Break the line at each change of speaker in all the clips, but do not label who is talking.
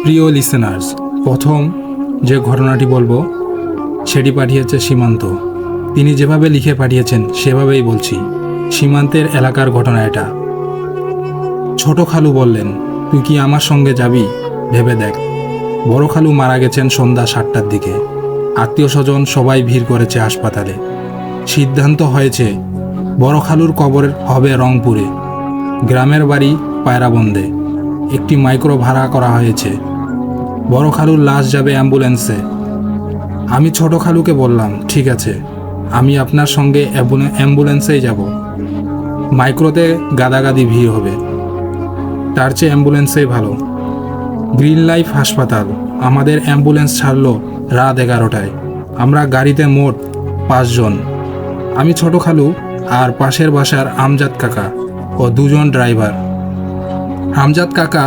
প্রিয় লিসেনার্স, প্রথম যে ঘটনাটি বলবো সেটি পাঠিয়েছে সীমান্ত। তিনি যেভাবে লিখে পাঠিয়েছেন সেভাবেই বলছি। সীমান্তের এলাকার ঘটনা এটা। ছোট খালু বললেন, তুই কি আমার সঙ্গে যাবি? ভেবে দেখ, বড় খালু মারা গেছেন সন্ধ্যা 7টার দিকে। আত্মীয় স্বজন সবাই ভিড় করেছে হাসপাতালে। সিদ্ধান্ত হয়েছে বড় খালুর কবর হবে রংপুরে। গ্রামের বাড়ি পায়রাবন্দে। একটি মাইক্রো ভাড়া করা হয়েছে। বড় খালুর লাশ যাবে অ্যাম্বুলেন্সে। আমি ছোট খালুকে বললাম, ঠিক আছে, আমি আপনার সঙ্গে অ্যাম্বুলেন্সেই যাব। মাইক্রোতে গাদাগাদি ভিড় হবে, তার চেয়ে অ্যাম্বুলেন্সেই ভালো। গ্রিন লাইফ হাসপাতাল। আমাদের অ্যাম্বুলেন্স ছাড়লো রাত 11টায়। আমরা গাড়িতে মোট 5 জন। আমি ছোট খালু আর পাশের বাসার আমজাদ কাকা ও 2 জন ড্রাইভার। আমজাদ কাকা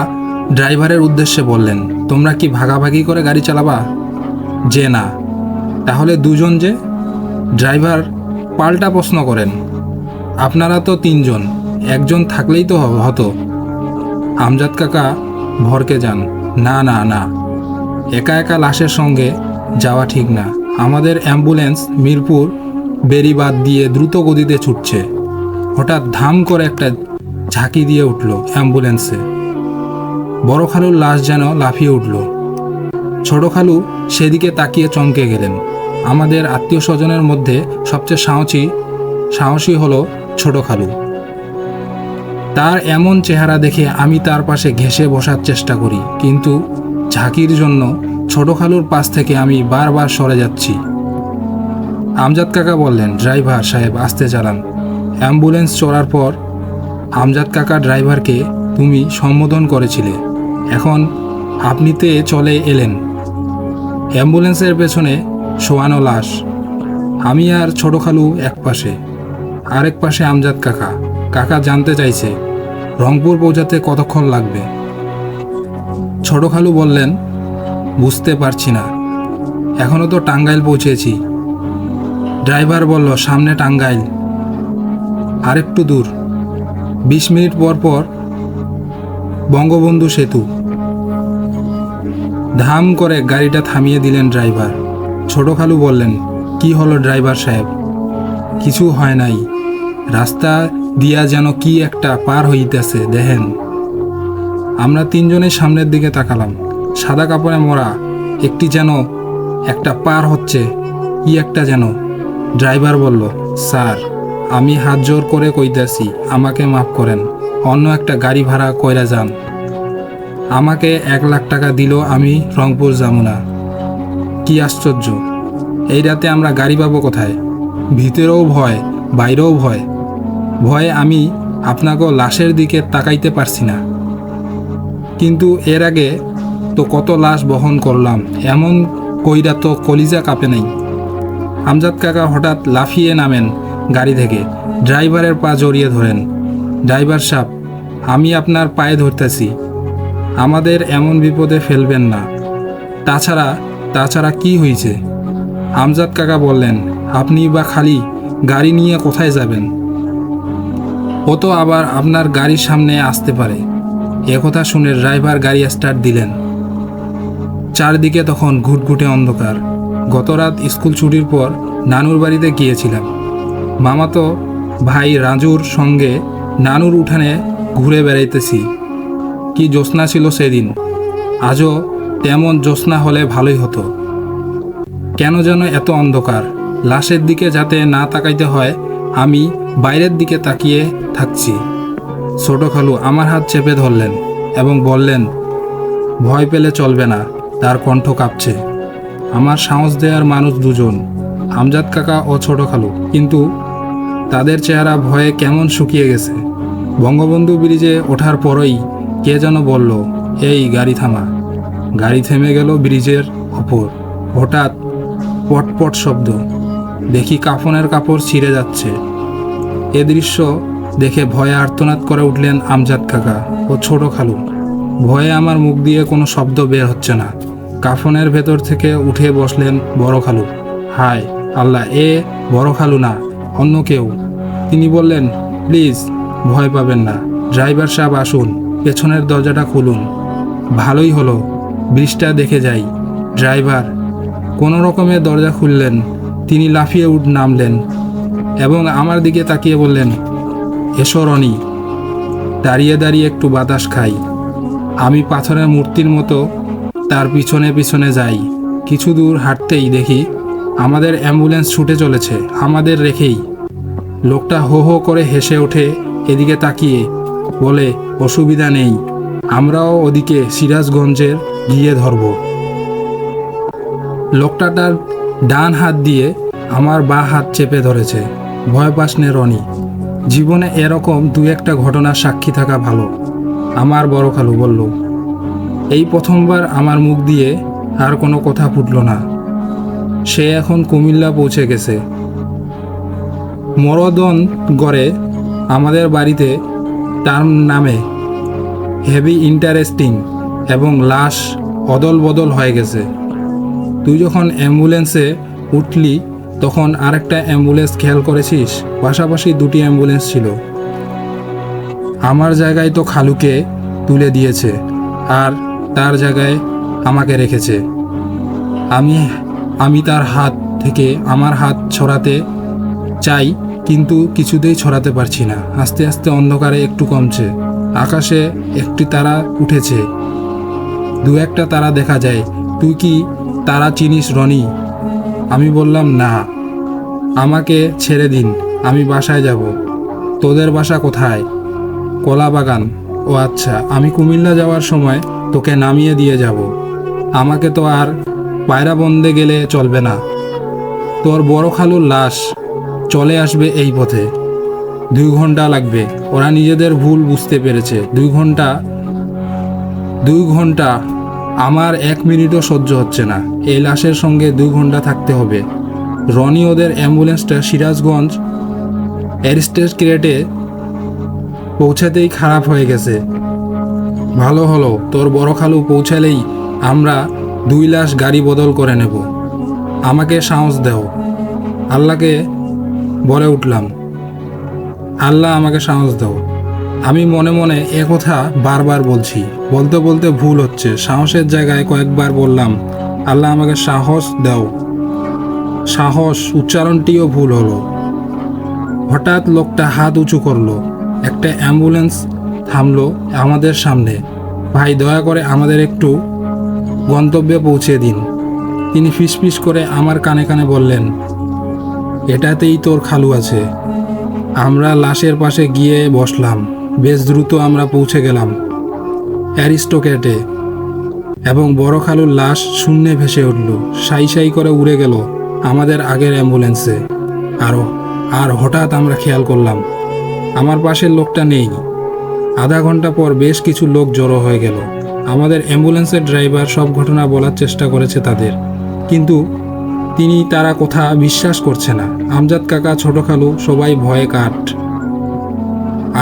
ড্রাইভারের উদ্দেশ্যে বললেন, তোমরা কি ভাগাভাগি করে গাড়ি চালাবা? যে না। তাহলে 2 জন যে? ড্রাইভার পাল্টা প্রশ্ন করেন, আপনারা তো 3 জন, একজন থাকলেই তো হতো। আমজাদ কাকা ভরকে যান, না না না, একা একা লাশের সঙ্গে যাওয়া ঠিক না। আমাদের অ্যাম্বুলেন্স মিরপুর বেরিবাদ দিয়ে দ্রুত গতিতে ছুটছে। হঠাৎ ধাম করে একটা ঝাঁকি দিয়ে উঠল অ্যাম্বুলেন্সে। বড় খালুর লাশ যেন লাফিয়ে উঠল। ছোট খালু সেদিকে তাকিয়ে চমকে গেলেন। আমাদের আত্মীয় স্বজনের মধ্যে সবচেয়ে সাহসী হলো ছোট খালু। তার এমন চেহারা দেখে আমি তার পাশে ঘেঁষে বসার চেষ্টা করি, কিন্তু ঝাঁকির জন্য ছোট খালুর পাশ থেকে আমি বারবার সরে যাচ্ছি। আমজাদ কাকা বললেন, ড্রাইভার সাহেব আস্তে চালান। অ্যাম্বুলেন্স চড়ার পর আমজাদ কাকা ড্রাইভারকে তুমি সম্বোধন করেছিলে, এখন আপনিতে চলে এলেন। অ্যাম্বুলেন্সের পেছনে শোয়ানো লাশ। আমি আর ছোট খালু এক পাশে, আরেক পাশে আমজাদ কাকা। কাকা জানতে চাইছে রংপুর পৌঁছাতে কতক্ষণ লাগবে। ছোট খালু বললেন, বুঝতে পারছি না, এখনো তো টাঙ্গাইল পৌঁছেছি। ড্রাইভার বলল, সামনে টাঙ্গাইল, আরেকটু দূর। 20 মিনিট পর পর বঙ্গবন্ধু সেতু। ধাম করে গাড়িটা থামিয়ে দিলেন ড্রাইভার। ছোট খালু বললেন, কি হলো ড্রাইভার সাহেব? কিছু হয় নাই, রাস্তা দিয়া যেন কি একটা পার হইতেছে দেখেন। আমরা 3 জনের সামনের দিকে তাকালাম। সাদা কাপড়ে মোড়া একটি যেন একটা পার হচ্ছে, কি একটা যেন। ড্রাইভার বলল, স্যার আমি হাত জোর করে কইতাছি, আমাকে মাফ করেন, অন্য একটা গাড়ি ভাড়া কইরা যান। আমাকে 1 লাখ টাকা দিল, আমি রংপুর যাবো না। কি আশ্চর্য, এই রাতে আমরা গাড়ি পাবো কোথায়? ভিতরেও ভয়, বাইরেও ভয়। ভয়ে আমি আপনাকে লাশের দিকে তাকাইতে পারছি না। কিন্তু এর আগে তো কত লাশ বহন করলাম, এমন কইরা তো কলিজা কাঁপে নাই। আমজাদ কাকা হঠাৎ লাফিয়ে নামেন গাড়ি থেকে, ড্রাইভারের পা জড়িয়ে ধরেন। ড্রাইভার সাহেব, আমি আপনার পায়ে ধরতেছি, আমাদের এমন বিপদে ফেলবেন না। তাছাড়া কি হয়েছে? আমজাদ কাকা বললেন, আপনি বা খালি গাড়ি নিয়ে কোথায় যাবেন? ও তো আবার আপনার গাড়ির সামনে আসতে পারে। একথা শুনে ড্রাইভার গাড়ি স্টার্ট দিলেন। চারদিকে তখন ঘুটঘুটে অন্ধকার। গতরাত স্কুল ছুটির পর নানুর বাড়িতে গিয়েছিলাম। মামাতো ভাই রাজুর সঙ্গে নানুর উঠানে ঘুরে বেড়াইতেছি। কি জ্যোৎস্না ছিল সেদিন, আজও তেমন জ্যোৎস্না হলে ভালোই হতো। কেন যেন এত অন্ধকার। লাশের দিকে যাতে না তাকাইতে হয়, আমি বাইরের দিকে তাকিয়ে থাকছি। ছোট খালু আমার হাত চেপে ধরলেন এবং বললেন, ভয় পেলে চলবে না। তার কণ্ঠ কাঁপছে। আমার সাহস দেওয়ার মানুষ 2 জন, আমজাদ কাকা ও ছোট খালু, কিন্তু তাদের চেহারা ভয়ে কেমন শুকিয়ে গেছে। বঙ্গবন্ধু ব্রিজে ওঠার পরই কে যেন বলল, এই গাড়ি থামা। গাড়ি থেমে গেল ব্রিজের ওপর। হঠাৎ পটপট শব্দ। দেখি কাফনের কাপড় ছিঁড়ে যাচ্ছে। এ দৃশ্য দেখে ভয়ে আর্তনাদ করে উঠলেন আমজাদ কাকা ও ছোট খালু। ভয়ে আমার মুখ দিয়ে কোনো শব্দ বের হচ্ছে না। কাফনের ভেতর থেকে উঠে বসলেন বড় খালু। হায় আল্লাহ, এ বড় খালু না, অন্য কেউ। তিনি বললেন, প্লিজ ভয় পাবেন না, ড্রাইভার সাহেব আসুন, পেছনের দরজাটা খুলুন। ভালোই হলো ব্রিজটা দেখে যাই। ড্রাইভার কোনো রকমে দরজা খুললেন। তিনি লাফিয়ে নামলেন এবং আমার দিকে তাকিয়ে বললেন, এসো রনি। দাঁড়িয়ে দাঁড়িয়ে একটু বাতাস খাই। আমি পাথরের মূর্তির মতো তার পিছনে পিছনে যাই। কিছু দূর হাঁটতেই দেখি আমাদের অ্যাম্বুলেন্স ছুটে চলেছে, আমাদের রেখেই। লোকটা হো হো করে হেসে ওঠে, এদিকে তাকিয়ে বলে, অসুবিধা নেই, আমরাও ওদিকে সিরাজগঞ্জের গিয়ে ধরব। লোকটা তার ডান হাত দিয়ে আমার বাঁ হাত চেপে ধরেছে। ভয় পাস নে রনি, জীবনে এরকম দু একটা ঘটনার সাক্ষী থাকা ভালো, আমার বড় খালু বলল। এই প্রথমবার আমার মুখ দিয়ে আর কোনো কথা ফুটল না। সে এখন কুমিল্লা পৌঁছে গেছে। মরদনগড়ে আমাদের বাড়িতে তার নামে হেভি ইন্টারেস্টিং এবং লাশ অদল বদল হয়ে গেছে। তুই যখন অ্যাম্বুলেন্সে উঠলি তখন আরেকটা অ্যাম্বুলেন্স খেয়াল করেছিস? পাশাপাশি দুটি অ্যাম্বুলেন্স ছিল। আমার জায়গায় তো খালুকে তুলে দিয়েছে আর তার জায়গায় আমাকে রেখেছে। আমি তার হাত থেকে আমার হাত ছড়াতে চাই, কিন্তু কিছুতেই ছড়াতে পারছি না। আস্তে আস্তে অন্ধকারে একটু কমছে। আকাশে একটি তারা উঠেছে, দু একটা তারা দেখা যায়। তুই কি তারা চিনিস রনি? আমি বললাম, না, আমাকে ছেড়ে দিন, আমি বাসায় যাব। তোদের বাসা কোথায়? কলা বাগান। ও আচ্ছা, আমি কুমিল্লা যাওয়ার সময় তোকে নামিয়ে দিয়ে যাব। আমাকে তো আর পায়রা বন্দে গেলে চলবে না। তোর বড় খালুর লাশ চলে আসবে এই পথে। 2 ঘন্টা লাগবে। ওরা নিজেদের ভুল বুঝতে পেরেছে। 2 ঘন্টা আমার 1 মিনিটও সহ্য হচ্ছে না। এই লাশের সঙ্গে 2 ঘন্টা থাকতে হবে। রনি ওদের অ্যাম্বুলেন্সটা সিরাজগঞ্জ অ্যারিস্টেট ক্রেটে পৌঁছাতেই খারাপ হয়ে গেছে। ভালো হলো, তোর বড় খালু পৌঁছালেই আমরা 2 লাশ গাড়ি বদল করে নেব। আমাকে সাহস দাও। আল্লাহকে বলে উঠলাম, আল্লাহ আমাকে সাহস দাও। আমি মনে মনে কথা বারবার বলছি, বলতে বলতে ভুল হচ্ছে। সাহসের জায়গায় কয়েকবার বললাম, আল্লাহ আমাকে সাহস দাও। সাহস উচ্চারণটিও ভুল হলো। হঠাৎ লোকটা হাত উঁচু করলো। একটা অ্যাম্বুলেন্স থামলো আমাদের সামনে। ভাই, দয়া করে আমাদের একটু গন্তব্যে পৌঁছে দিন। তিনি ফিসফিস করে আমার কানে কানে বললেন, এটাতেই তোর খালু আছে। আমরা লাশের পাশে গিয়ে বসলাম। বেশ দ্রুত আমরা পৌঁছে গেলাম অ্যারিস্টোক্রেটে এবং বড় খালুর লাশ শূন্যে ভেসে উঠল, সাই সাই করে উড়ে গেল আমাদের আগের অ্যাম্বুলেন্সে। আর হঠাৎ আমরা খেয়াল করলাম আমার পাশের লোকটা নেই। আধা ঘন্টা পর বেশ কিছু লোক জড়ো হয়ে গেল। আমাদের অ্যাম্বুলেন্সের ড্রাইভার সব ঘটনা বলার চেষ্টা করেছে তাদের, কিন্তু তারা কথা বিশ্বাস করছে না। আমজাদ কাকা, ছোট খালু সবাই ভয়ে কাঠ।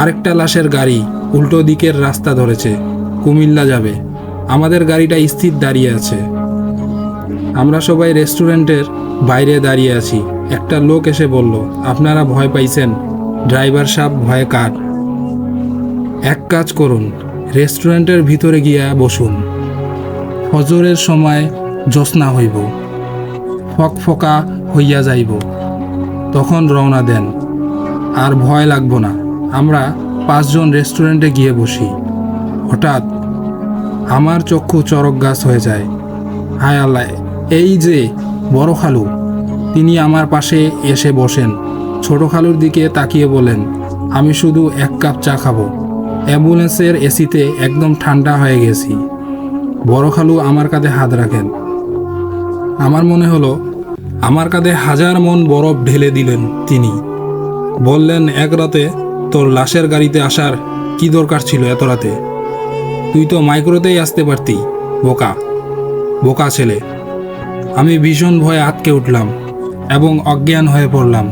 আরেকটা লাশের গাড়ি উল্টো দিকের রাস্তা ধরেছে, কুমিল্লা যাবে। আমাদের গাড়িটা স্থির দাঁড়িয়ে আছে। আমরা সবাই রেস্টুরেন্টের বাইরে দাঁড়িয়ে আছি। একটা লোক এসে বলল, আপনারা ভয় পাইছেন? ড্রাইভার সাহেব ভয়ে কাঠ। এক কাজ করুন, রেস্টুরেন্টের ভিতরে গিয়া বসুন। ফজরের সময় জ্যোৎস্না হইব, ফকফকা হইয়া যাইব, তখন রওনা দেন। আর ভয় লাগব না। আমরা 5 জন রেস্টুরেন্টে গিয়ে বসি। হঠাৎ আমার চক্ষু চরক গাছ হয়ে যায়। হায় আল্লাহ, এই যে বড় খালু, তিনি আমার পাশে এসে বসেন। ছোট খালুর দিকে তাকিয়ে বলেন, আমি শুধু 1 কাপ চা খাবো। অ্যাম্বুলেন্সের এসিতে একদম ঠান্ডা হয়ে গেছি। বড় খালু আমার কাঁধে হাত রাখেন। আমার মনে হলো আমার কাঁধে 1000 মন বরফ ঢেলে দিলেন তিনি। বললেন, এক রাতে তোর লাশের গাড়িতে আসার কি দরকার ছিল এত রাতে? তুই তো মাইক্রোতেই আসতে পারতি, বোকা বোকা ছেলে। আমি ভীষণ ভয়ে আটকে উঠলাম এবং অজ্ঞান হয়ে পড়লাম।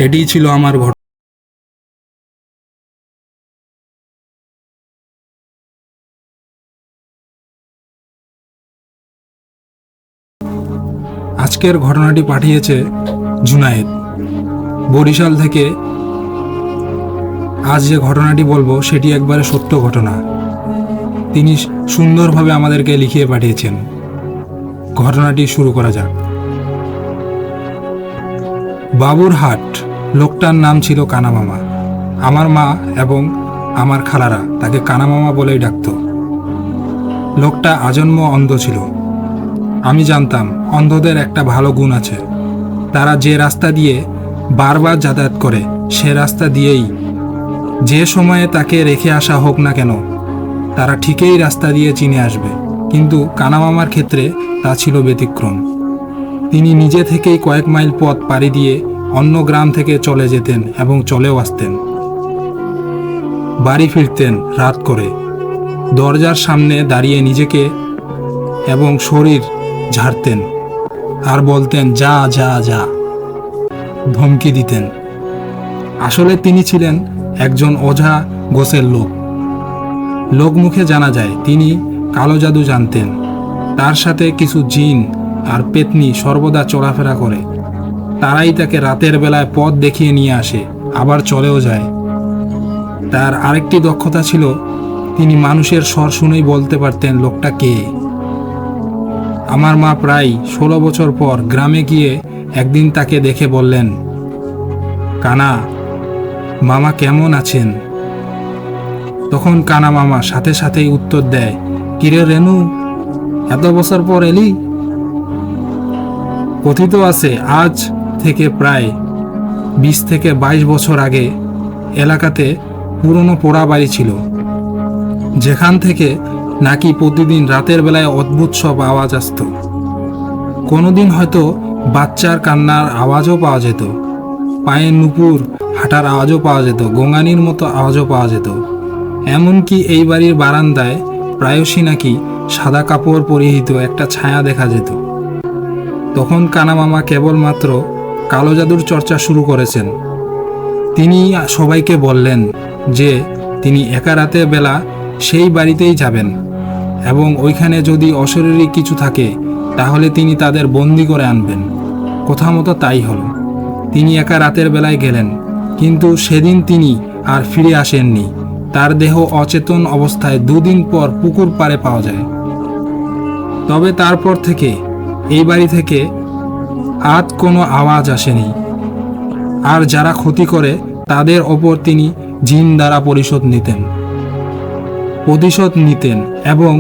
এটিই ছিল আমার ঘটনা। আজকের ঘটনাটি পাঠিয়েছে জুনায়েদ, বরিশাল থেকে। আজ যে ঘটনাটি বলবো সেটি একবারে সত্য ঘটনা। তিনি সুন্দরভাবে আমাদেরকে লিখিয়ে পাঠিয়েছেন। ঘটনাটি শুরু করা যাক। বাবুরহাট লোকটার নাম ছিল কানামামা। আমার মা এবং আমার খালারা তাকে কানামামা বলেই ডাকত। লোকটা আজন্ম অন্ধ ছিল। আমি জানতাম অন্ধদের একটা ভালো গুণ আছে, তারা যে রাস্তা দিয়ে বারবার যাতায়াত করে সে রাস্তা দিয়েই যে সময়ে তাকে রেখে আসা হোক না কেন তারা ঠিকই রাস্তা দিয়ে চিনে আসবে। কিন্তু কানামামার ক্ষেত্রে তা ছিল ব্যতিক্রম। তিনি নিজে থেকেই কয়েক মাইল পথ পাড়ি দিয়ে অন্য গ্রাম থেকে চলে যেতেন এবং চলেও আসতেন। বাড়ি ফিরতেন রাত করে, দরজার সামনে দাঁড়িয়ে নিজেকে এবং শরীর ঝাড়তেন আর বলতেন, যা যা যা, ধমকি দিতেন। আসলে তিনি ছিলেন একজন ওঝা গোছের লোক। লোকমুখে জানা যায় তিনি কালো জাদু জানতেন। তার সাথে কিছু জিন আর পেতনি সর্বদা চলাফেরা করে। তারাই তাকে রাতের বেলায় পথ দেখিয়ে নিয়ে আসে, আবার চলেও যায়। তার আরেকটি দক্ষতা ছিল, তিনি মানুষের স্বর শুনেই বলতে পারতেন লোকটা কে। আমার মা প্রায় 16 বছর পর গ্রামে গিয়ে একদিন তাকে দেখে বললেন, কানা মামা কেমন আছেন? তখন কানা মামা সাথে সাথেই উত্তর দেয়, কিরে রেনু, এত বছর পর এলি? কথিত আছে আজ থেকে প্রায় 20 থেকে 22 বছর আগে এলাকাতে পুরনো পোড়া বাড়ি ছিল, যেখান থেকে নাকি প্রতিদিন রাতের বেলায় অদ্ভুত সব আওয়াজ আসত। কোনোদিন হয়তো বাচ্চার কান্নার আওয়াজও পাওয়া যেত, পায়ের নুপুর হাঁটার আওয়াজও পাওয়া যেত, গোঙানির মতো আওয়াজও পাওয়া যেত। এমনকি এই বাড়ির বারান্দায় প্রায়শই নাকি সাদা কাপড় পরিহিত একটা ছায়া দেখা যেত। তখন কানামামা কেবলমাত্র কালো জাদুর চর্চা শুরু করেছেন। তিনি সবাইকে বললেন যে তিনি একা রাতের বেলা সেই বাড়িতেই যাবেন এবং ওইখানে যদি অশরীরী কিছু থাকে তাহলে তিনি তাদের বন্দি করে আনবেন। কথা মতো তাই হলো। তিনি একা রাতের বেলায় গেলেন, কিন্তু সেদিন তিনি আর ফিরে আসেননি। তার দেহ অচেতন অবস্থায় 2 দিন পর পুকুর পাড়ে পাওয়া যায়। তবে তারপর থেকে এই বাড়ি থেকে আর কোনো আওয়াজ আসেনি। আর যারা ক্ষতি করে তাদের ওপর তিনি জিন দ্বারা প্রতিশোধ নিতেন এবং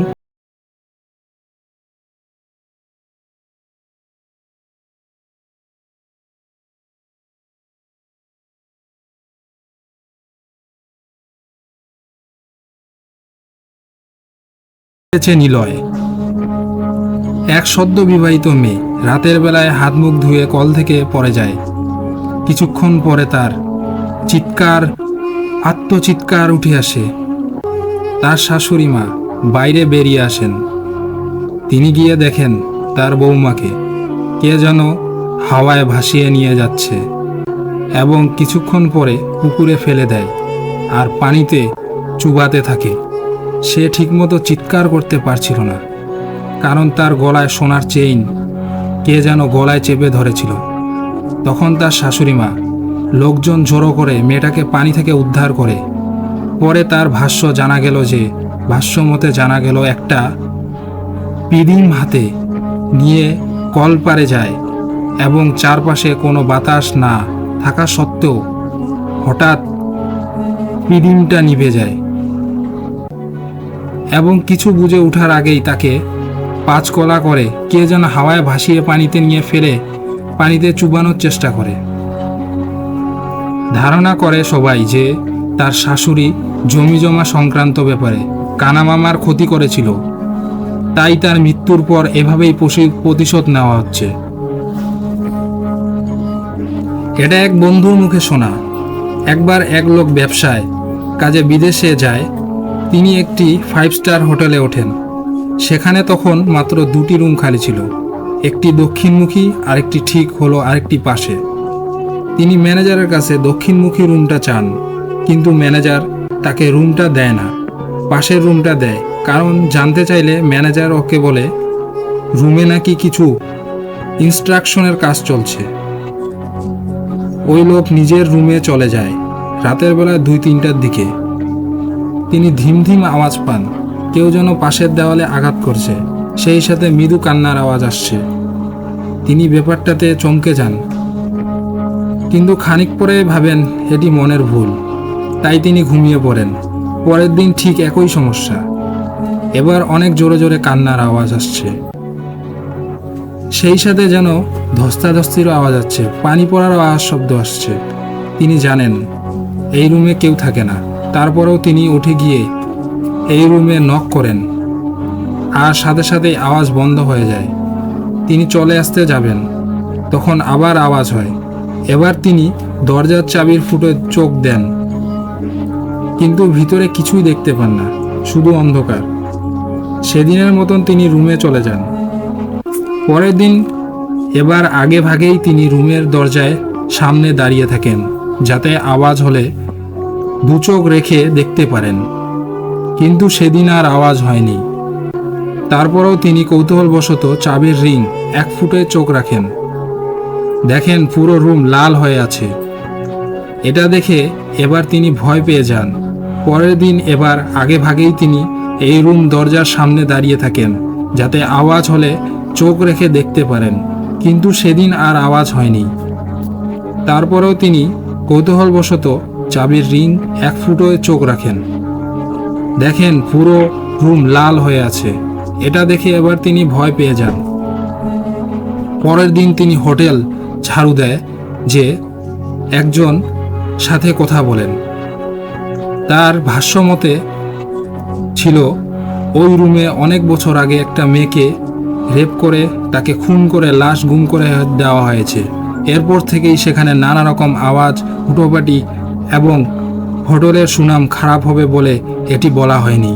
নিলয়, এক সদ্য বিবাহিত মেয়ে, রাতের বেলায় হাত মুখ ধুয়ে কল থেকে পড়ে যায়। কিছুক্ষণ পরে তার আত্মচিৎকার উঠে আসে। তার শাশুড়ি মা বাইরে বেরিয়ে আসেন। তিনি গিয়ে দেখেন তার বৌমাকে কে যেন হাওয়ায় ভাসিয়ে নিয়ে যাচ্ছে এবং কিছুক্ষণ পরে পুকুরে ফেলে দেয় আর পানিতে চুবাতে থাকে। সে ঠিকমতো চিৎকার করতে পারছিল না, কারণ তার গলায় সোনার চেইন কে যেন গলায় চেপে ধরেছিল। তখন তার শাশুড়ি মা লোকজন জড়ো করে মেয়েটাকে পানি থেকে উদ্ধার করে। পরে তার ভাষ্যমতে জানা গেল একটা পিদিম হাতে নিয়ে কল পারে যায় এবং চারপাশে কোনো বাতাস না থাকা সত্ত্বেও হঠাৎ পিদিমটা নিভে যায় এবং কিছু বুঝে ওঠার আগেই তাকে 5 কলা করে কে যেন হাওয়ায় ভাসিয়ে পানিতে নিয়ে ফেলে পানিতে চুবানোর চেষ্টা করে। ধারণা করে সবাই যে তার শাশুড়ি জমিজমা সংক্রান্ত ব্যাপারে কানামামার ক্ষতি করেছিল, তাই তার মৃত্যুর পর এভাবেই প্রতিশোধ নেওয়া হচ্ছে। এটা এক বন্ধুর মুখে শোনা। একবার এক লোক ব্যবসায় কাজে বিদেশে যায়। তিনি একটি 5 স্টার হোটেলে ওঠেন। সেখানে তখন মাত্র 2টি রুম খালি ছিল, একটি দক্ষিণমুখী আরেকটি ঠিক হলো আরেকটি পাশে। তিনি ম্যানেজারের কাছে দক্ষিণমুখী রুমটা চান, কিন্তু ম্যানেজার তাকে রুমটা দেয় না, পাশের রুমটা দেয়। কারণ জানতে চাইলে ম্যানেজার ওকে বলে রুমে নাকি কিছু ইনস্ট্রাকশনের কাজ চলছে। ওই লোক নিজের রুমে চলে যায়। রাতের বেলা 2-3টার দিকে তিনি ধিম ধিম আওয়াজ পান কেউ যেন পাশের দেওয়ালে আঘাত করছে, সেই সাথে মৃদু কান্নার আওয়াজ আসছে। তিনি ব্যাপারটাতে চমকে যান, কিন্তু খানিক পরে ভাবেন এটি মনের ভুল, তাই তিনি ঘুমিয়ে পড়েন। পরের দিন ঠিক একই সমস্যা, এবার অনেক জোরে জোরে কান্নার আওয়াজ আসছে, সেই সাথে যেন ধস্তাধস্তিরও আওয়াজ আসছে, পানি পড়ারও আওয়াজ শব্দ আসছে। তিনি জানেন এই রুমে কেউ থাকে না। তারপরেও তিনি উঠে গিয়ে এই রুমে নক করেন, আর সাথে সাথেই আওয়াজ বন্ধ হয়ে যায়। তিনি চলে আসতে যাবেন, তখন আবার আওয়াজ হয়। এবার তিনি দরজার চাবির ফুটে চোখ দেন, কিন্তু ভিতরে কিছুই দেখতে পান না, শুধু অন্ধকার। সেদিনের মতন তিনি রুমে চলে যান। পরের দিন এবার আগে ভাগেই তিনি রুমের দরজায় সামনে দাঁড়িয়ে থাকেন, যাতে আওয়াজ হলে দু চোখ রেখে দেখতে পারেন। কিন্তু সেদিন আর আওয়াজ হয়নি। তারপরেও তিনি কৌতূহলবশত চাবির রিং 1 ফুটে চোখ রাখেন, দেখেন পুরো রুম লাল হয়ে আছে। এটা দেখে এবার তিনি ভয় পেয়ে যান। পরের দিন এবার আগে ভাগেই তিনি এই রুম দরজার সামনে দাঁড়িয়ে থাকেন, যাতে আওয়াজ হলে চোখ রেখে দেখতে পারেন। কিন্তু সেদিন আর আওয়াজ হয়নি। তারপরেও তিনি কৌতূহলবশত চাবির রিং 1 ফুটে চোখ রাখেন, দেখেন পুরো রুম লাল হয়ে আছে। এটা দেখে এবার তিনি ভয় পেয়ে যান। পরের দিন তিনি হোটেল ঝাড়ু দেয় যে একজন সাথে কথা বলেন। তার ভাষ্যমতে ছিল ওই রুমে অনেক বছর আগে একটা মেয়েকে রেপ করে তাকে খুন করে লাশ গুম করে দেওয়া হয়েছে। এরপর থেকেই সেখানে নানা রকম আওয়াজ, হুটোপাটি এবং হোটেলের সুনাম খারাপ হবে বলে এটি বলা হয়নি।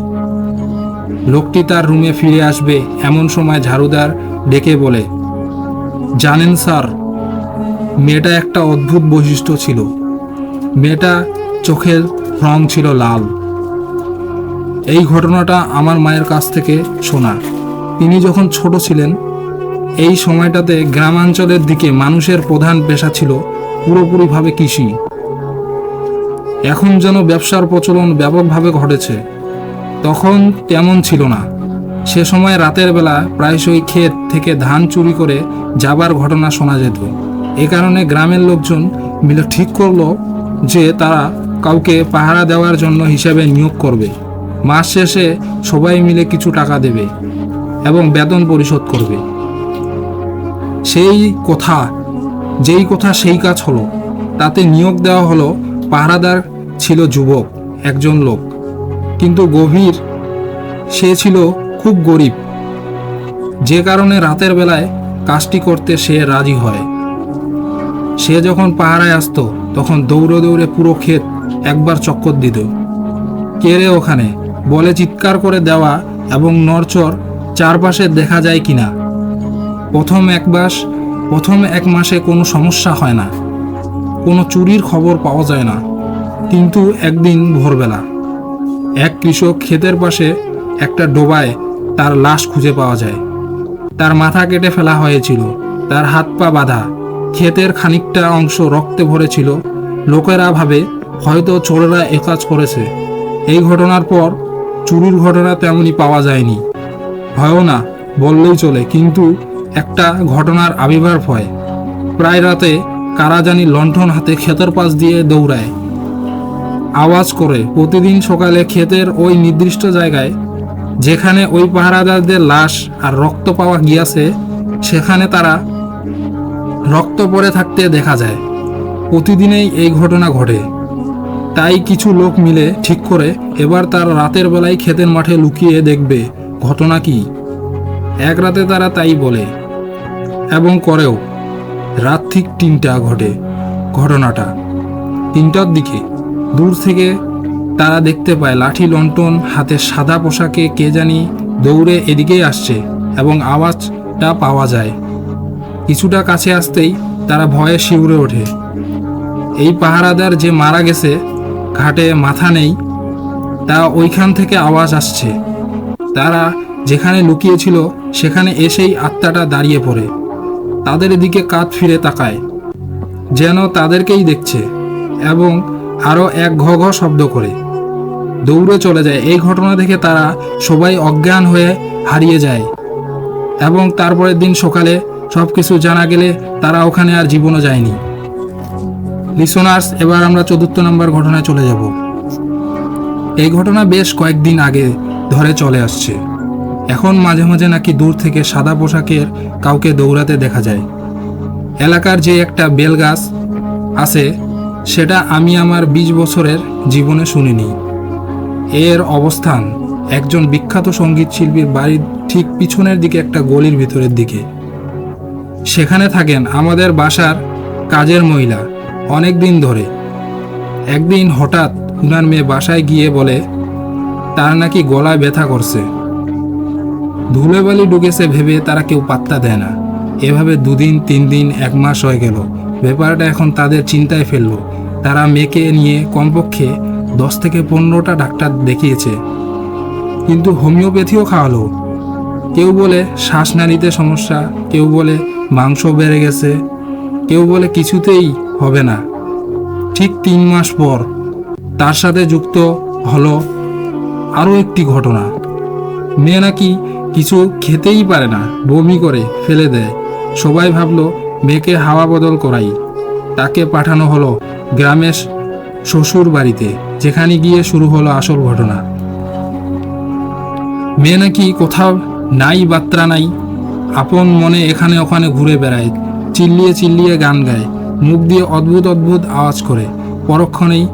লোকটি তার রুমে ফিরে আসবে এমন সময় ঝাড়ুদার ডেকে বলে, জানেন স্যার, মেয়েটা একটা অদ্ভুত বৈশিষ্ট্য ছিল। মেয়েটা চোখের রং ছিল লাল। এই ঘটনাটা আমার মায়ের কাছ থেকে শোনা। তিনি যখন ছোট ছিলেন, এই সময়টাতে গ্রামাঞ্চলের দিকে মানুষের প্রধান পেশা ছিল পুরোপুরিভাবে কৃষি। এখন যেন ব্যবসার প্রচলন ব্যাপকভাবে ঘটেছে, তখন তেমন ছিল না। সে সময় রাতের বেলা প্রায়শই ক্ষেত থেকে ধান চুরি করে যাবার ঘটনা শোনা যেত। এ কারণে গ্রামের লোকজন মিলে ঠিক করলো যে তারা কাউকে পাহারা দেওয়ার জন্য হিসাবে নিয়োগ করবে। মাস শেষে সবাই মিলে কিছু টাকা দেবে এবং বেতন পরিশোধ করবে। যেই কথা সেই কাজ হলো। তাতে নিয়োগ দেওয়া হলো। পাহারাদার ছিল যুবক একজন লোক, কিন্তু সে ছিল খুব গরিব, যে কারণে রাতের বেলায় কাজটি করতে সে রাজি হয়। সে যখন পাহারায় আসতো তখন দৌড়ে দৌড়ে পুরো ক্ষেত একবার চক্কর দিত। কে রে ওখানে বলে চিৎকার করে দেওয়া এবং নড়চড় চারপাশে দেখা যায় কিনা। প্রথম এক মাসে কোনো সমস্যা হয় না, কোনো চুরির খবর পাওয়া যায় না। কিন্তু একদিন ভোরবেলা এক কৃষক ক্ষেতের পাশে একটা ডোবায় তার লাশ খুঁজে পাওয়া যায়। তার মাথা কেটে ফেলা হয়েছিল, তার হাত পা বাঁধা, ক্ষেতের খানিকটা অংশ রক্তে ভরেছিল। লোকেরা ভাবে হয়তো চোরেরা এ কাজ করেছে। এই ঘটনার পর চুরির ঘটনা তেমনই পাওয়া যায়নি, হয়ও না বললেই চলে। কিন্তু একটা ঘটনার আবির্ভাব হয়। প্রায় রাতে কারা জানি লণ্ঠন হাতে ক্ষেতের পাশ দিয়ে দৌড়ায়, আওয়াজ করে। প্রতিদিন সকালে ক্ষেতের ওই নির্দিষ্ট জায়গায় যেখানে ওই পাহারাদারদের লাশ আর রক্ত পাওয়া গিয়েছে, সেখানে তারা রক্ত পড়ে থাকতে দেখা যায়। প্রতিদিনেই এই ঘটনা ঘটে। তাই কিছু লোক মিলে ঠিক করে এবার তারা রাতের বেলায় ক্ষেতের মাঠে লুকিয়ে দেখবে ঘটনা কি। এক রাতে তারা তাই বলে এবং করেও। রাত ঠিক 3টা ঘটে ঘটনাটা। 3টার দিকে দূর থেকে তারা দেখতে পায় লাঠি লণ্ঠন হাতে সাদা পোশাকে কে জানি দৌড়ে এদিকেই আসছে এবং আওয়াজটা পাওয়া যায়। কিছুটা কাছে আসতেই তারা ভয়ে শিউরে ওঠে। এই পাহারাদার যে মারা গেছে, ঘাটে মাথা নেই, তা ওইখান থেকে আওয়াজ আসছে। তারা যেখানে লুকিয়েছিল সেখানে এসেই আত্মাটা দাঁড়িয়ে পড়ে, তাদের দিকে কাঁধ ফিরে তাকায়, যেন তাদেরকেই দেখছে, এবং আরও এক ঘ ঘ শব্দ করে। দৌড়ে চলে যায়। এই ঘটনা দেখে তারা সবাই অজ্ঞান হয়ে হারিয়ে যায় এবং তারপরের দিন সকালে সব কিছু জানা গেলে তারা ওখানে আর জীবনও যায়নি। লিসনার্স, এবার আমরা ৪র্থ নম্বর ঘটনায় চলে যাব। এই ঘটনা বেশ কয়েকদিন আগে ধরে চলে আসছে। এখন মাঝে মাঝে নাকি দূর থেকে সাদা পোশাকের কাউকে দৌড়াতে দেখা যায়। এলাকার যে একটা বেল গাছ আছে সেটা আমি আমার ২০ বছরের জীবনে শুনিনি। এর অবস্থান একজন বিখ্যাত সঙ্গীত শিল্পীর বাড়ির ঠিক পিছনের দিকে একটা গলির ভিতরের দিকে। সেখানে থাকেন আমাদের বাসার কাজের মহিলা অনেক দিন ধরে। একদিন হঠাৎ উনার মেয়ে বাসায় গিয়ে বলে তার নাকি গলায় ব্যথা করছে। ধুলোবালি ঢুকেছে ভেবে তারা কেউ পাত্তা দেয় না। এভাবে ২ দিন ৩ দিন ১ মাস হয়ে গেল। ব্যাপারটা এখন তাদের চিন্তায় ফেললো। তারা মেয়েকে নিয়ে কমপক্ষে ১০ থেকে ১৫টা ডাক্তার দেখিয়েছে, কিন্তু হোমিওপ্যাথিও খাওয়ালো। কেউ বলে শ্বাসনালীতে সমস্যা, কেউ বলে মাংস বেড়ে গেছে, কেউ বলে কিছুতেই হবে না। ঠিক ৩ মাস পর তার সাথে যুক্ত হলো আরও একটি ঘটনা। মেয়ে নাকি কিছু খেতেই পারে না, বমি করে ফেলে দেয়। সবাই ভাবলো মেয়েকে হাওয়া বদল করাই। তাকে পাঠানো হলো গ্রামের শ্বশুর বাড়িতে, যেখানে গিয়ে শুরু হলো আসল ঘটনা। মেয়ে নাকি কোথাও নাই বাত্রা নাই, আপন মনে এখানে ওখানে ঘুরে বেড়ায়, চিল্লিয়ে চিল্লিয়ে গান গায়, মুখ দিয়ে অদ্ভুত অদ্ভুত আওয়াজ করে, পরক্ষণেই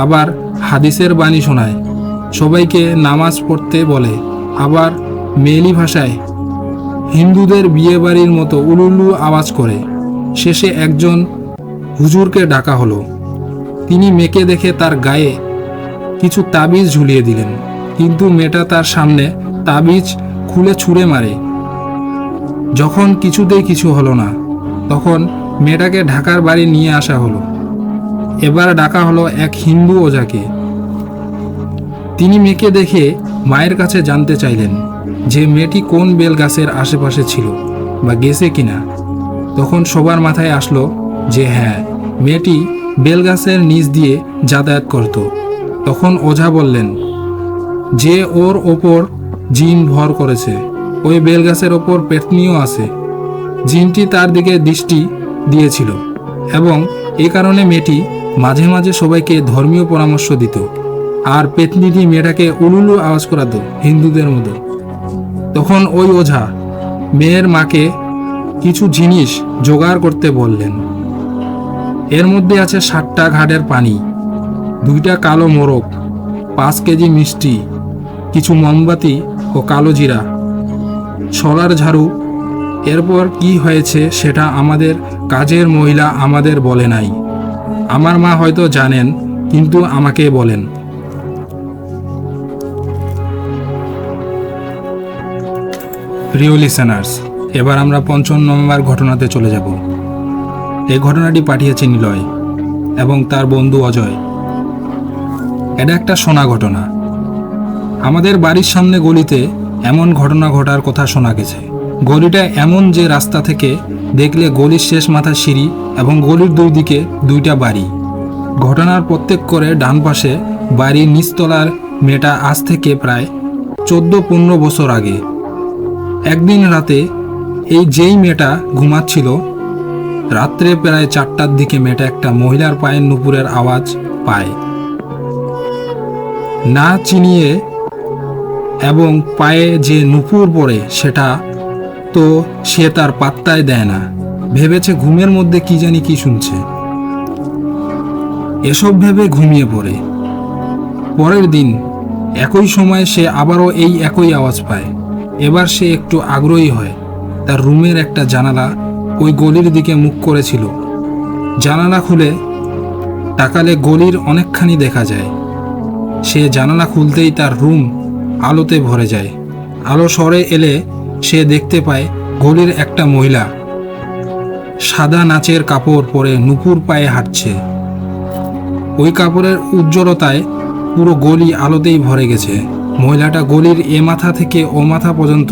আবার হাদিসের বাণী শোনায়, সবাইকে নামাজ পড়তে বলে, আবার মেয়েলি ভাষায় হিন্দুদের বিয়ে বাড়ির মতো উলুলু আওয়াজ করে। শেষে একজন হুজুরকে ডাকা হলো। তিনি মেয়েকে দেখে তার গায়ে কিছু তাবিজ ঝুলিয়ে দিলেন, কিন্তু মেয়েটা তার সামনে তাবিজ খুলে ছুঁড়ে মারে। যখন কিছুতেই কিছু হলো না, তখন মেয়েটাকে ঢাকার বাড়ি নিয়ে আসা হলো। এবার ডাকা হলো এক হিন্দু ওঝাকে। তিনি মেয়েকে দেখে মায়ের কাছে জানতে চাইলেন যে মেয়েটি কোন বেল গাছের আশেপাশে ছিল বা গেছে কিনা। তখন সবার মাথায় আসলো যে হ্যাঁ, মেয়েটি বেলগাছের নিচ দিয়ে যাতায়াত করত। তখন ওঝা বললেন যে ওর ওপর জিন ভর করেছে, ওই বেলগাছের ওপর পেতনিও আছে। জিনটি তার দিকে দৃষ্টি দিয়েছিল এবং এ কারণে মেয়েটি মাঝে মাঝে সবাইকে ধর্মীয় পরামর্শ দিত, আর পেতনিটি মেয়েটাকে উলুলু আওয়াজ করাতো হিন্দুদের মতো। তখন ওই ওঝা মেয়ের মাকে কিছু জিনিস জোগাড় করতে বললেন। এর মধ্যে আছে 7টা ঘাটের পানি, 2টা কালো মোরগ, 5 কেজি মিষ্টি, কিছু মোমবাতি ও কালো জিরা, শলার ঝাড়ু। এরপর কি হয়েছে সেটা আমাদের কাজের মহিলা আমাদের বলে নাই। আমার মা হয়তো জানেন, কিন্তু আমাকে বলেন। প্রিয় লিসেনার্স, এবার আমরা ৫ম নম্বর ঘটনাতে চলে যাব। এই ঘটনাটি পাঠিয়েছে নিলয় এবং তার বন্ধু অজয়। এটা একটা শোনা ঘটনা। আমাদের বাড়ির সামনে গলিতে এমন ঘটনা ঘটার কথা শোনা গেছে। গলিটা এমন যে রাস্তা থেকে দেখলে গলির শেষ মাথার সিঁড়ি এবং গলির 2 দিকে 2টা বাড়ি। ঘটনার প্রত্যেক করে ডান পাশে বাড়ির নিচতলার মেয়েটা আজ থেকে প্রায় 14-15 বছর আগে একদিন রাতে এই যেই মেয়েটা ঘুমাচ্ছিল, রাত্রে প্রায় 4টার দিকে মেয়েটা একটা মহিলার পায়ের নুপুরের আওয়াজ পায়। না চিনিয়ে এবং পায়ে যে নুপুর পড়ে সেটা তো সে তার পাত্তায় দেয় না, ভেবেছে ঘুমের মধ্যে কি জানি কি শুনছে। এসব ভেবে ঘুমিয়ে পড়ে। পরের দিন একই সময়ে সে আবারও এই একই আওয়াজ পায়। এবার সে একটু আগ্রহী হয়। তার রুমের একটা জানালা ওই গলির দিকে মুখ করেছিল। জানালা খুলে তাকালে গলির অনেকখানি দেখা যায়। সে জানালা খুলতেই তার রুম আলোতে ভরে যায়। আলো সরে এলে সে দেখতে পায় গলির একটা মহিলা সাদা নাচের কাপড় পরে নুপুর পায়ে হাঁটছে। ওই কাপড়ের উজ্জ্বলতায় পুরো গলি আলোতেই ভরে গেছে। মহিলাটা গলির এ মাথা থেকে ও মাথা পর্যন্ত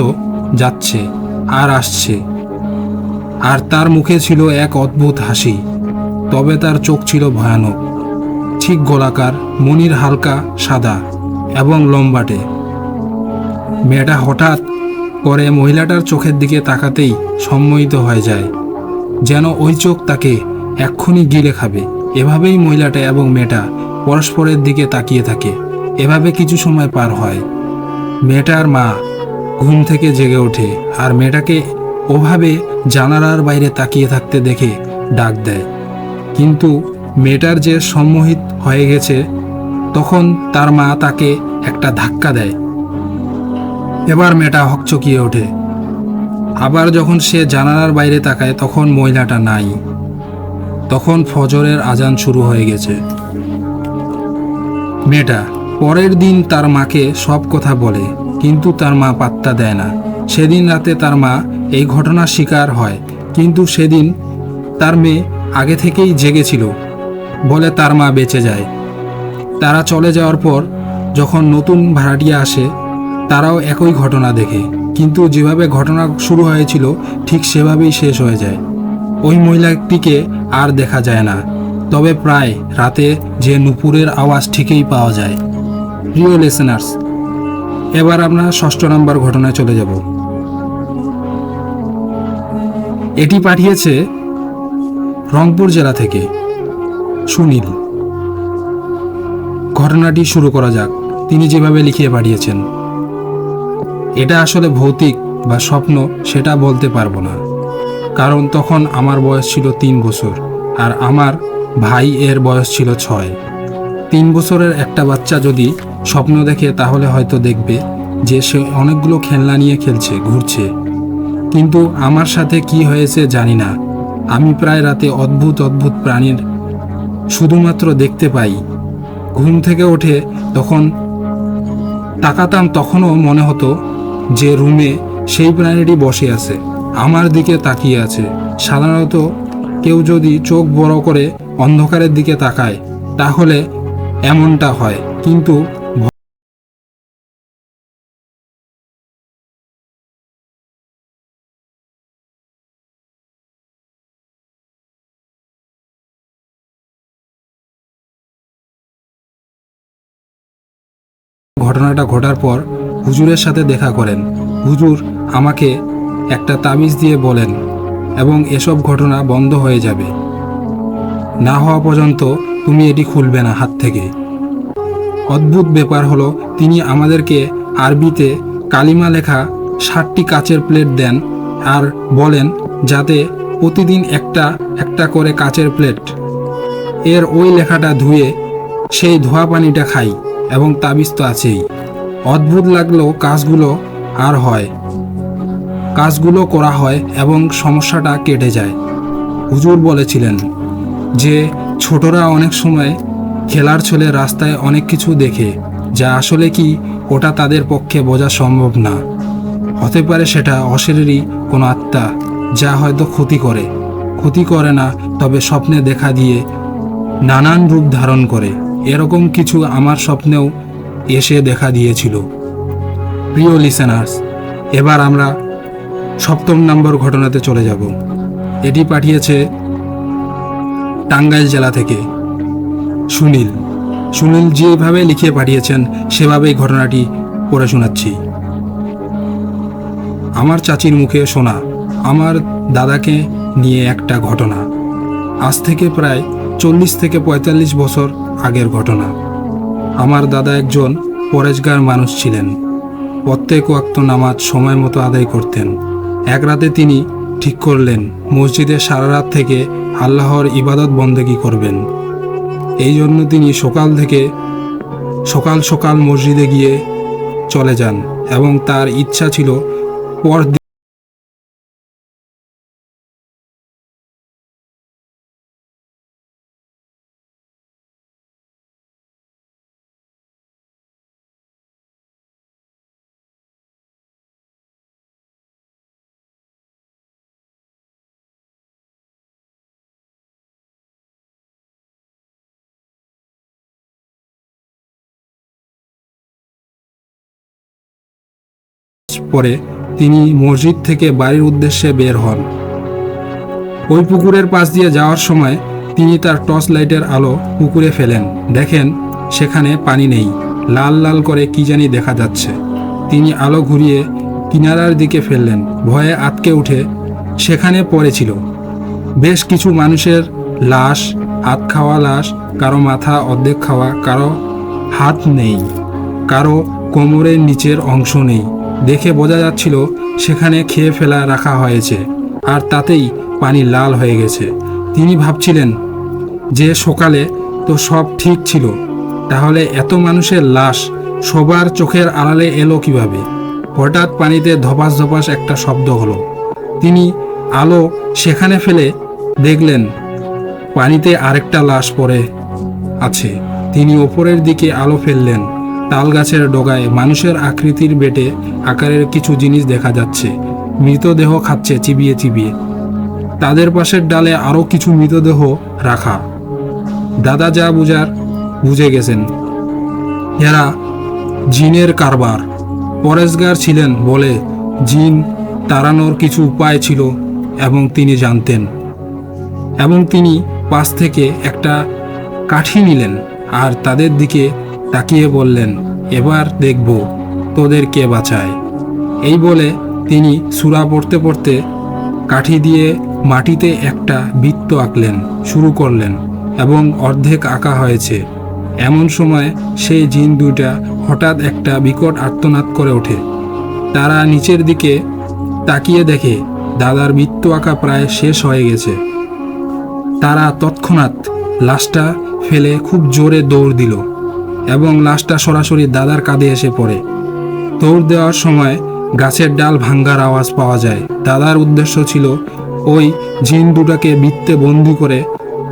যাচ্ছে আর আসছে, আর তার মুখে ছিল এক অদ্ভুত হাসি। তবে তার চোখ ছিল ভয়ানক, ঠিক গোলাকার, মনির হালকা সাদা, এবং লম্বাটে। মেয়েটা হঠাৎ করে মহিলাটার চোখের দিকে তাকাতেই সম্মোহিত হয়ে যায়, যেন ওই চোখ তাকে এক্ষুনি গিলে খাবে। এভাবেই মহিলাটা এবং মেয়েটা পরস্পরের দিকে তাকিয়ে থাকে। এভাবে কিছু সময় পার হয়। মেয়েটার মা ঘুম থেকে জেগে ওঠে আর মেয়েটাকে ওভাবে জানালার বাইরে তাকিয়ে থাকতে দেখে ডাক দেয়। কিন্তু মেয়েটার যে সম্মোহিত হয়ে গেছে, তখন তার মা তাকে একটা ধাক্কা দেয়। এবার মেয়েটা হকচকিয়ে ওঠে। আবার যখন সে জানালার বাইরে তাকায় তখন মহিলাটা নাই। তখন ফজরের আজান শুরু হয়ে গেছে। মেয়েটা পরের দিন তার মাকে সব কথা বলে, কিন্তু তার মা পাত্তা দেয় না। সেদিন রাতে তার মা এই ঘটনার শিকার হয়, কিন্তু সেদিন তার মেয়ে আগে থেকেই জেগেছিল বলে তার মা বেঁচে যায়। তারা চলে যাওয়ার পর যখন নতুন ভাড়াটিয়া আসে, তারাও একই ঘটনা দেখে, কিন্তু যেভাবে ঘটনা শুরু হয়েছিল ঠিক সেভাবেই শেষ হয়ে যায়। ওই মহিলাটিকে আর দেখা যায় না, তবে প্রায় রাতে যে নুপুরের আওয়াজ ঠিকই পাওয়া যায়। প্রিয় লিসেনার্স, এবার আমরা 6 নম্বর ঘটনায় চলে যাব। এটি পাঠিয়েছে রংপুর জেলা থেকে সুনীল। ঘটনাটি শুরু করা যাক। তিনি যেভাবে লিখিয়ে পাঠিয়েছেন, এটা আসলে ভৌতিক বা স্বপ্ন সেটা বলতে পারবো না, কারণ তখন আমার বয়স ছিল 3 বছর আর আমার ভাই এর বয়স ছিল 6। 3 বছরের একটা বাচ্চা যদি স্বপ্ন দেখে তাহলে হয়তো দেখবে যে সে অনেকগুলো খেলনা নিয়ে খেলছে, ঘুরছে। কিন্তু আমার সাথে কি হয়েছে জানি না। আমি প্রায় রাতে অদ্ভুত অদ্ভুত প্রাণীর শুধুমাত্র দেখতে পাই। ঘুম থেকে উঠে তখন তাকাতাম, তখনও মনে হতো যে রুমে সেই প্রাণীটি বসে আছে, আমার দিকে তাকিয়ে আছে। সাধারণত কেউ যদি চোখ বড় করে অন্ধকারের দিকে তাকায় তাহলে এমনটা হয়, কিন্তু ঘটনাটা ঘটার পর হুজুরের সাথে দেখা করেন। হুজুর আমাকে একটা তাবিজ দিয়ে বলেন এবং এসব ঘটনা বন্ধ হয়ে যাবে, না হওয়া পর্যন্ত তুমি এটি খুলবে না হাত থেকে। অদ্ভুত ব্যাপার হলো, তিনি আমাদেরকে আরবিতে কালিমা লেখা 60টি কাচের প্লেট দেন আর বলেন যাতে প্রতিদিন একটা একটা করে কাচের প্লেট এর ওই লেখাটা ধুয়ে সেই ধোয়া পানিটা খাই, এবং তাবিজ তো আছেই। অদ্ভুত লাগলেও কাজগুলো করা হয় এবং সমস্যাটা কেটে যায়। হুজুর বলেছিলেন যে ছোটরা অনেক সময় খেলার ছলে রাস্তায় অনেক কিছু দেখে, যা আসলে কি ওটা তাদের পক্ষে বোঝা সম্ভব না। হতে পারে সেটা অশরীরী কোনো আত্মা, যা হয়তো ক্ষতি করে না, তবে স্বপ্নে দেখা দিয়ে নানান রূপ ধারণ করে। এরকম কিছু আমার স্বপ্নেও এসে দেখা দিয়েছিল। প্রিয় লিসেনার্স, এবার আমরা 7 নম্বর ঘটনাতে চলে যাব। এটি পাঠিয়েছে টাঙ্গাইল জেলা থেকে সুনীল। যেভাবে লিখিয়ে পাঠিয়েছেন সেভাবেই ঘটনাটি পড়ে শোনাচ্ছি। আমার চাচির মুখে শোনা আমার দাদাকে নিয়ে একটা ঘটনা। আজ থেকে প্রায় 40 থেকে 45 বছর আগের ঘটনা। আমার দাদা একজন পরেজগার মানুষ ছিলেন। প্রত্যেক ওয়াক্ত নামাজ সময় মতো আদায় করতেন। এক রাতে তিনি ঠিক করলেন মসজিদে সারা রাত থেকে আল্লাহর ইবাদত বন্দেগী করবেন। এই জন্য তিনি সকাল সকাল মসজিদে গিয়ে চলে যান এবং তার ইচ্ছা ছিল পরদিন পরে তিনি মসজিদ থেকে বাড়ির উদ্দেশ্যে বের হন। ওই পুকুরের পাশ দিয়ে যাওয়ার সময় তিনি তার টর্চ লাইটের আলো পুকুরে ফেলেন। দেখেন সেখানে পানি নেই, লাল লাল করে কি জানি দেখা যাচ্ছে। তিনি আলো ঘুরিয়ে কিনারার দিকে ফেললেন। ভয়ে আঁতকে উঠে সেখানে পড়েছিল বেশ কিছু মানুষের লাশ, হাত খাওয়া লাশ, কারো মাথা অর্ধেক খাওয়া, কারো হাত নেই, কারো কোমরের নিচের অংশ নেই। দেখে বোঝা যাচ্ছিল সেখানে খেয়ে ফেলা রাখা হয়েছে, আর তাতেই পানি লাল হয়ে গেছে। তিনি ভাবছিলেন যে সকালে তো সব ঠিক ছিল, তাহলে এত মানুষের লাশ সবার চোখের আড়ালে এলো কিভাবে? হঠাৎ পানিতে ধপাস ধপাস একটা শব্দ হলো। তিনি আলো সেখানে ফেলে দেখলেন পানিতে আরেকটা লাশ পড়ে আছে। তিনি ওপরের দিকে আলো ফেললেন। তাল গাছের ডগায় মানুষের আকৃতির বেটে আকারের কিছু জিনিস দেখা যাচ্ছে। মৃতদেহ খাচ্ছে চিবিয়ে চিবিয়ে। তাদের পাশের ডালে আরও কিছু মৃতদেহ রাখা। দাদা যা বুঝার বুঝে গেছেন, এরা জিনের কারবার। পরেশগার ছিলেন বলে জিন তাড়ানোর কিছু উপায় ছিল এবং তিনি জানতেন। এবং তিনি পাশ থেকে একটা কাঠি নিলেন আর তাদের দিকে তাকিয়ে বললেন, এবার দেখব তোদের কে বাঁচায়। এই বলে তিনি সূরা পড়তে পড়তে কাঠি দিয়ে মাটিতে একটা বৃত্ত আঁকলেন শুরু করলেন এবং অর্ধেক আঁকা হয়েছে। এমন সময় সেই জিন দুইটা হঠাৎ একটা বিকট আর্তনাদ করে ওঠে। তারা নিচের দিকে তাকিয়ে দেখে দাদার বৃত্ত আঁকা প্রায় শেষ হয়ে গেছে। তারা তৎক্ষণাৎ লাশটা ফেলে খুব জোরে দৌড় দিল এবং লাশটা সরাসরি দাদার কাঁধে এসে পড়ে। দৌড় দেওয়ার সময় গাছের ডাল ভাঙ্গার আওয়াজ পাওয়া যায়। দাদার উদ্দেশ্য ছিল ওই জিন দুটাকে বৃত্তে বন্দি করে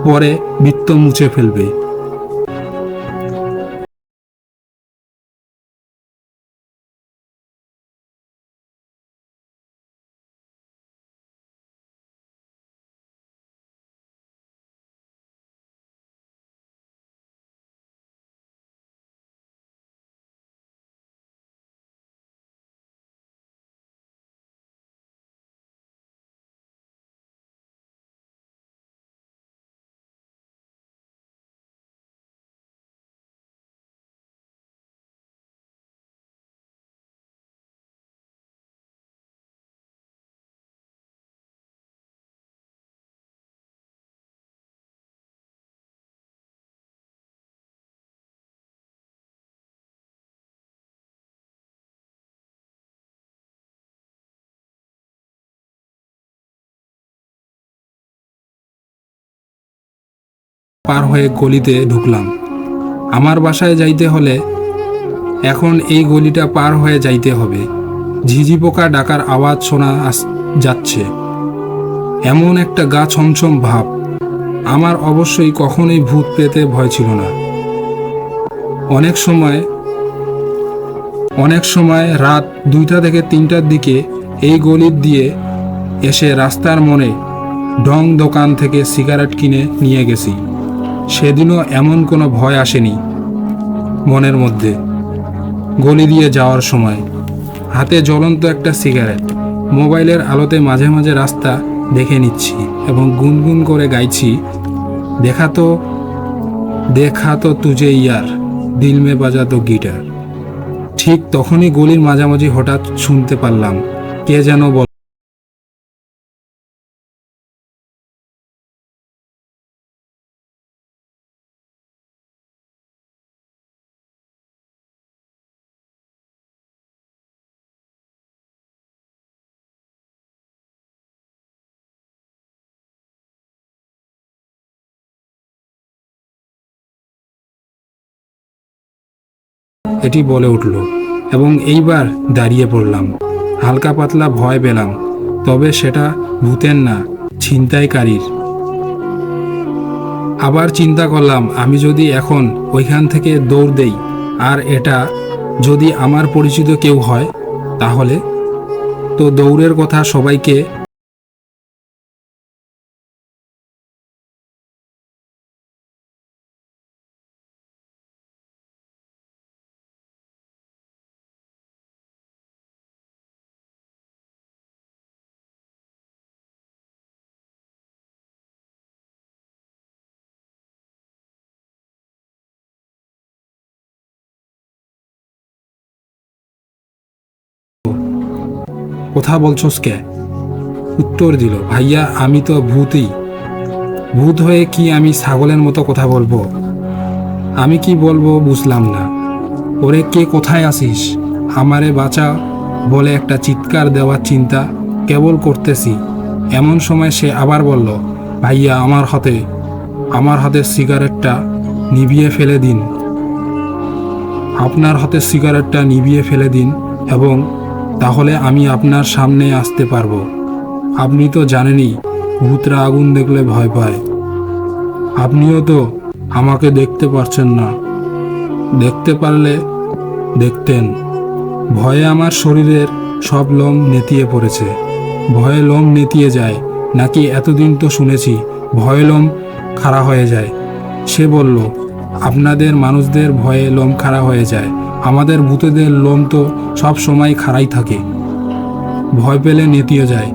পরে বৃত্ত মুছে ফেলবে। পার হয়ে গলিতে ঢুকলাম। আমার বাসায় যাইতে হলে এখন এই গলিটা পার হয়ে যাইতে হবে। ঝিঝি পোকা ডাকার আওয়াজ শোনা যাচ্ছে। এমন একটা গা ছমছম ভাব। আমার অবশ্যই কখনোই ভূত পেতে ভয় ছিল না। অনেক সময় রাত 2টা থেকে 3টার দিকে এই গলির দিয়ে এসে রাস্তার মোড়ে ঢং দোকান থেকে সিগারেট কিনে নিয়ে গেছি। সেদিনও এমন কোনো ভয় আসেনি মনের মধ্যে। গলি দিয়ে যাওয়ার সময় হাতে জ্বলন্ত একটা সিগারেট, মোবাইলের আলোতে মাঝে মাঝে রাস্তা দেখে নিচ্ছি এবং গুনগুন করে গাইছি, দেখা তো তুঝে ইয়ার দিল মে বাজা তো গিটার। ঠিক তখনই গলির মাঝামাঝি হঠাৎ শুনতে পারলাম কে যেন বল এটি বলে উঠল এবং এইবার দাঁড়িয়ে পড়লাম। হালকা পাতলা ভয় পেলাম, তবে সেটা ভূতের না, ছিনতাইকারীর। আবার চিন্তা করলাম আমি যদি এখন ওইখান থেকে দৌড় দেই আর এটা যদি আমার পরিচিত কেউ হয়, তাহলে তো দৌড়ের কথা সবাইকে কথা বলছস কে? উত্তর দিল, ভাইয়া আমি তো ভূতই। ভূত হয়ে কি আমি ছাগলের মতো কথা বলবো? আমি কি বলবো বুঝলাম না। ওরে কে কোথায় আসিস, আমারে বাঁচা বলে একটা চিৎকার দেওয়ার চিন্তা কেবল করতেছি, এমন সময় সে আবার বলল, ভাইয়া আমার হাতে সিগারেটটা নিভিয়ে ফেলে দিন। আপনার হাতে সিগারেটটা নিভিয়ে ফেলে দিন এবং তাহলে আমি আপনার সামনে আসতে পারবো। আপনি তো জানেনই ভূতরা আগুন দেখলে ভয় পায়। আপনিও তো আমাকে দেখতে পারছেন না, দেখতে পারলে দেখতেন। ভয়ে আমার শরীরের সব লোম নেতিয়ে পড়েছে। ভয়ে লোম নেতিয়ে যায় নাকি? এতদিন তো শুনেছি ভয়ে লোম খাড়া হয়ে যায়। সে বলল, আপনাদের মানুষদের ভয়ে লোম খাড়া হয়ে যায়, আমাদের ভূতেদের লোম তো সব সময় খাড়াই থাকে, ভয় পেলে নেতিয়ে যায়।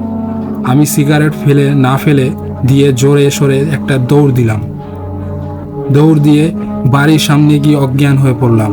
আমি সিগারেট ফেলে দিয়ে জোরে সরে একটা দৌড় দিলাম। দৌড় দিয়ে বাড়ির সামনে গিয়ে অজ্ঞান হয়ে পড়লাম।